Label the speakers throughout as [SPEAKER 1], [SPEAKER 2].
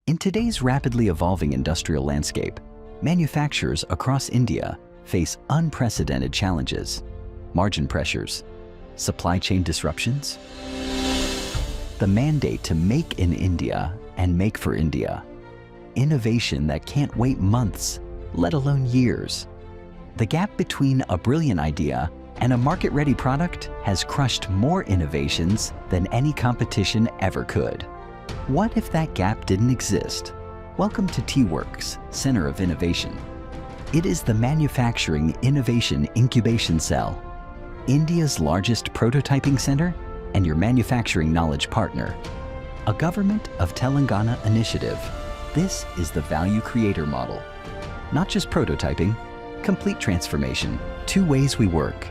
[SPEAKER 1] In today's rapidly evolving industrial landscape, manufacturers across India face unprecedented challenges: margin pressures, supply chain disruptions, the mandate to make in India and make for India, innovation that can't wait months, let alone years. The gap between a brilliant idea and a market-ready product has crushed more innovations than any competition ever could. What if that gap didn't exist? Welcome to T-Works, Center of Innovation. It is the manufacturing innovation incubation cell, India's largest prototyping center and your manufacturing knowledge partner. A Government of Telangana initiative. This is the value creator model. Not just prototyping, complete transformation. Two ways we work.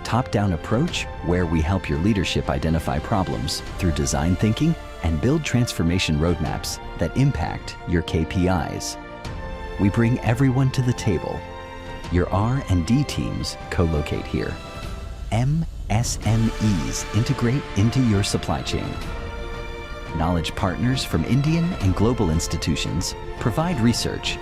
[SPEAKER 1] Top-down approach, where we help your leadership identify problems through design thinking and build transformation roadmaps that impact your KPIs. We bring everyone to the table. Your R&D teams co-locate here. MSMEs integrate into your supply chain. Knowledge partners from Indian and global institutions provide research,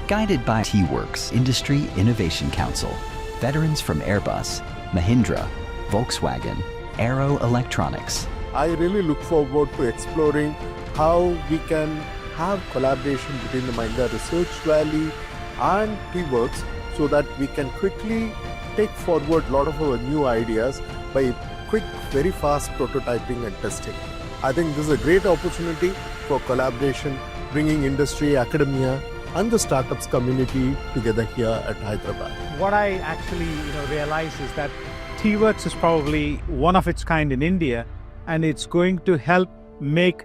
[SPEAKER 1] guided by T-Works Industry Innovation Council. Veterans from Airbus, Mahindra, Volkswagen, Aero Electronics.
[SPEAKER 2] I really look forward to exploring how we can have collaboration between the Mahindra Research Valley and T-Works so that we can quickly take forward a lot of our new ideas by quick, very fast prototyping and testing. I think this is a great opportunity for collaboration, bringing industry, academia, and the startups community together here at Hyderabad.
[SPEAKER 3] What I actually realize is that T-Works is probably one of its kind in India, and it's going to help make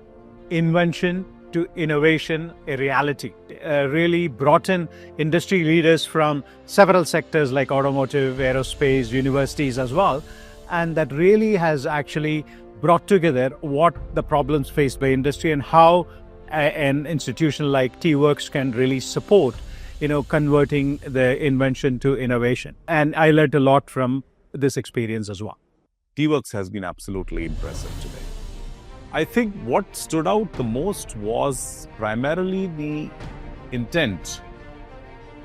[SPEAKER 3] invention to innovation a reality. Really brought in industry leaders from several sectors like automotive, aerospace, universities as well, and that really has actually brought together what the problems faced by industry and how an institution like T-Works can really support, converting the invention to innovation. And I learned a lot from this experience as well.
[SPEAKER 4] T-Works has been absolutely impressive today. I think what stood out the most was primarily the intent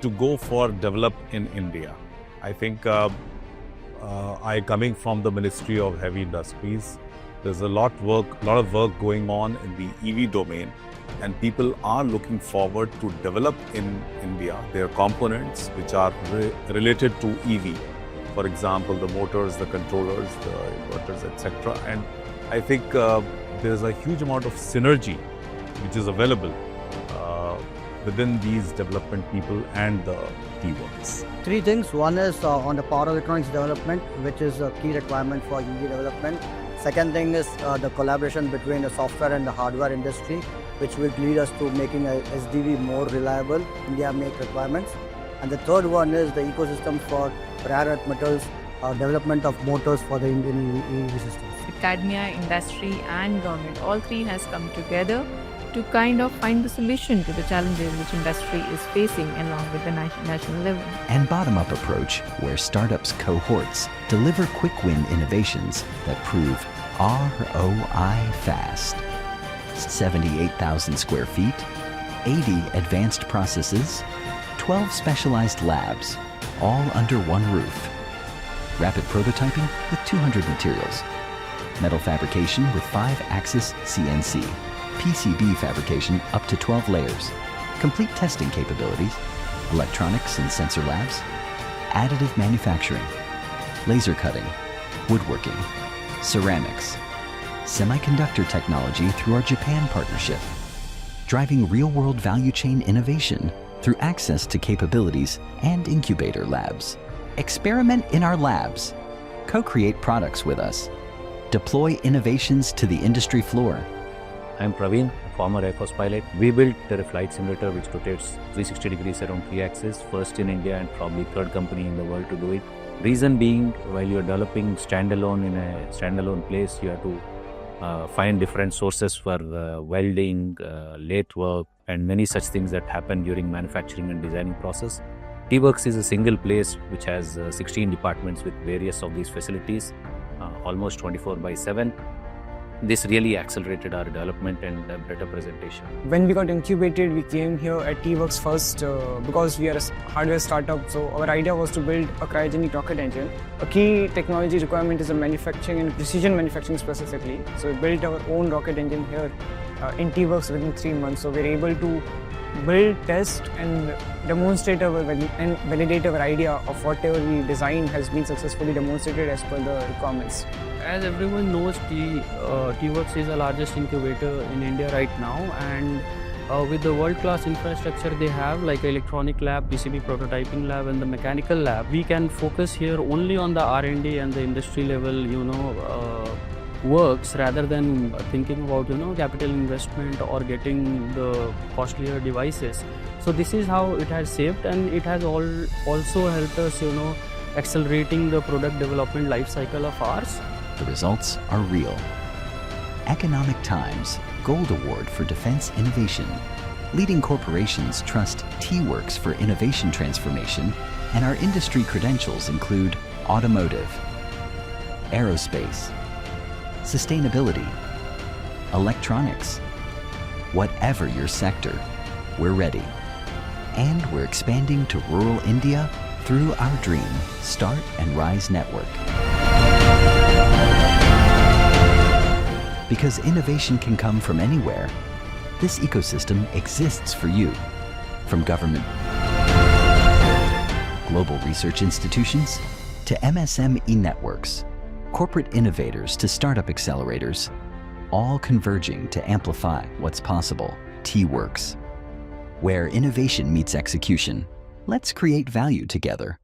[SPEAKER 4] to go for develop in India. I think I coming from the Ministry of Heavy Industries, there's a lot of work going on in the EV domain, and people are looking forward to develop in India their components which are related to EV. For example, the motors, the controllers, the inverters, etc. And I think there's a huge amount of synergy which is available within these development people and the T-Works.
[SPEAKER 5] Three things. One is on the power electronics development, which is a key requirement for EV development. Second thing is the collaboration between the software and the hardware industry, which will lead us to making a SDV more reliable India-make requirements. And the third one is the ecosystem for rare earth metals, development of motors for the Indian EV systems.
[SPEAKER 6] Academia, industry and government, all three has come together to kind of find the solution to the challenges which industry is facing along with the national level.
[SPEAKER 1] And bottom-up approach, where startups cohorts deliver quick-win innovations that prove ROI fast. 78,000 square feet, 80 advanced processes, 12 specialized labs, all under one roof. Rapid prototyping with 200 materials. Metal fabrication with 5-axis CNC. PCB fabrication up to 12 layers. Complete testing capabilities. Electronics and sensor labs. Additive manufacturing. Laser cutting. Woodworking. Ceramics. Semiconductor technology through our Japan partnership. Driving real-world value chain innovation through access to capabilities and incubator labs. Experiment in our labs. Co-create products with us. Deploy innovations to the industry floor.
[SPEAKER 7] I'm Praveen, a former Air Force pilot. We built a flight simulator which rotates 360 degrees around 3 axis, first in India and probably third company in the world to do it. Reason being, while you're developing standalone in a standalone place, you have to find different sources for welding, lathe work, and many such things that happen during manufacturing and designing process. T-Works is a single place which has 16 departments with various of these facilities, almost 24/7. This really accelerated our development and better presentation.
[SPEAKER 8] When we got incubated, we came here at T-Works first because we are a hardware startup. So our idea was to build a cryogenic rocket engine. A key technology requirement is a manufacturing and precision manufacturing specifically. So we built our own rocket engine here in T-Works within 3 months. So we're able to build, test and demonstrate and validate our idea of whatever we design has been successfully demonstrated as per the requirements.
[SPEAKER 9] As everyone knows, T-Works is the largest incubator in India right now, and with the world-class infrastructure they have, like electronic lab, PCB prototyping lab and the mechanical lab, we can focus here only on the R&D and the industry level, works rather than thinking about, capital investment or getting the costlier devices. So this is how it has shaped, and it has also helped us, accelerating the product development life cycle of ours.
[SPEAKER 1] The results are real. Economic Times Gold Award for Defense Innovation. Leading corporations trust T-Works for innovation transformation, and our industry credentials include automotive, aerospace, sustainability, electronics. Whatever your sector, we're ready. And we're expanding to rural India through our Dream, Start and Rise network. Because innovation can come from anywhere, this ecosystem exists for you. From government, global research institutions, to MSME networks, corporate innovators to startup accelerators, all converging to amplify what's possible. T-Works, where innovation meets execution. Let's create value together.